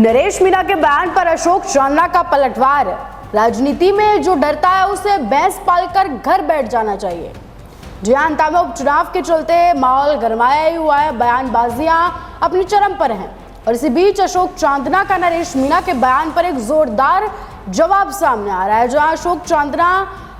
नरेश मीणा के बयान पर अशोक चांदना का पलटवार। राजनीति में जो डरता है उसे भैंस पालकर घर बैठ जाना चाहिए। जी हां, अंतावे उपचुनाव के चलते माहौल गरमाया ही हुआ है, बयानबाजियां अपनी चरम पर हैं और इसी बीच अशोक चांदना का नरेश मीणा के बयान पर एक जोरदार जवाब सामने आ रहा है, जहां अशोक चांदना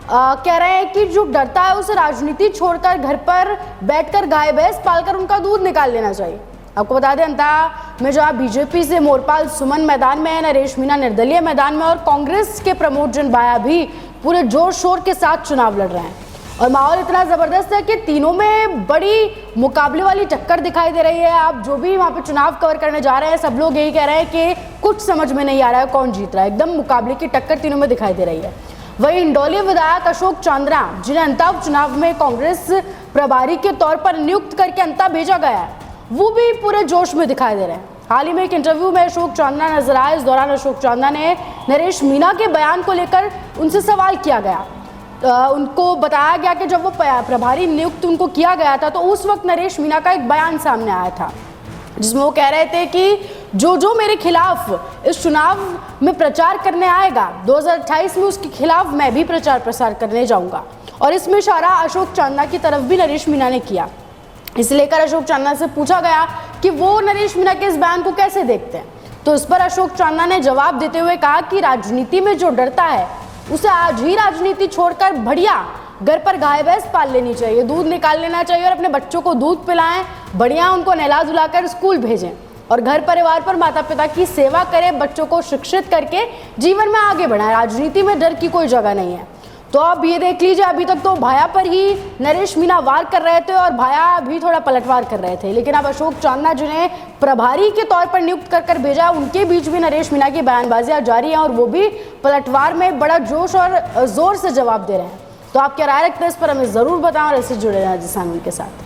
कह रहे हैं कि जो डरता है उसे राजनीति छोड़कर घर पर बैठकर गाय भैंस पालकर उनका दूध निकाल लेना चाहिए। आपको बता दें, अंता में जहां बीजेपी से मोरपाल सुमन मैदान में है, नरेश मीणा निर्दलीय मैदान में और कांग्रेस के प्रमोद जनबाया भी पूरे जोर शोर के साथ चुनाव लड़ रहे हैं और माहौल इतना जबरदस्त है कि तीनों में बड़ी मुकाबले वाली टक्कर दिखाई दे रही है। आप जो भी वहां पे चुनाव कवर करने जा रहे हैं, सब लोग यही कह रहे हैं कि कुछ समझ में नहीं आ रहा है कौन जीत रहा है। एकदम मुकाबले की टक्कर तीनों में दिखाई दे रही है। वहीं इंडौली विधायक अशोक चांदना, जिन्हें अंता उपचुनाव में कांग्रेस प्रभारी के तौर पर नियुक्त करके अंता भेजा गया है, वो भी पूरे जोश में दिखाई दे रहे हैं। हाल ही में एक इंटरव्यू में अशोक चांदना नजर आए। इस दौरान अशोक चांदना ने नरेश मीणा के बयान को लेकर उनसे सवाल किया गया। उनको बताया गया कि जब वो प्रभारी नियुक्त उनको किया गया था तो उस वक्त नरेश मीणा का एक बयान सामने आया था, जिसमें वो कह रहे थे कि जो मेरे खिलाफ इस चुनाव में प्रचार करने आएगा 2028 में, उसके खिलाफ मैं भी प्रचार प्रसार करने जाऊंगा। और इसमें इशारा अशोक चांदना की तरफ भी नरेश मीणा ने किया। इसे लेकर अशोक चांदना से पूछा गया कि वो नरेश मीणा के इस बयान को कैसे देखते हैं, तो इस पर अशोक चांदना ने जवाब देते हुए कहा कि राजनीति में जो डरता है उसे आज ही राजनीति छोड़कर बढ़िया घर पर गाय भैंस पाल लेनी चाहिए, दूध निकाल लेना चाहिए और अपने बच्चों को दूध पिलाएं, बढ़िया उनको नहला धुलाकर स्कूल भेजें और घर परिवार पर माता पिता की सेवा करें, बच्चों को शिक्षित करके जीवन में आगे बढ़ाएं। राजनीति में डर की कोई जगह नहीं है। तो अब ये देख लीजिए, अभी तक तो भाया पर ही नरेश मीणा वार कर रहे थे और भाया भी थोड़ा पलटवार कर रहे थे, लेकिन अब अशोक चांदना, जिन्हें प्रभारी के तौर पर नियुक्त कर भेजा, उनके बीच भी नरेश मीणा की बयानबाजियां जारी हैं और वो भी पलटवार में बड़ा जोश और जोर से जवाब दे रहे हैं। तो आप क्या राय रखते हैं इस पर, हमें ज़रूर बताएं और ऐसे जुड़े रहें राजस्थान के साथ।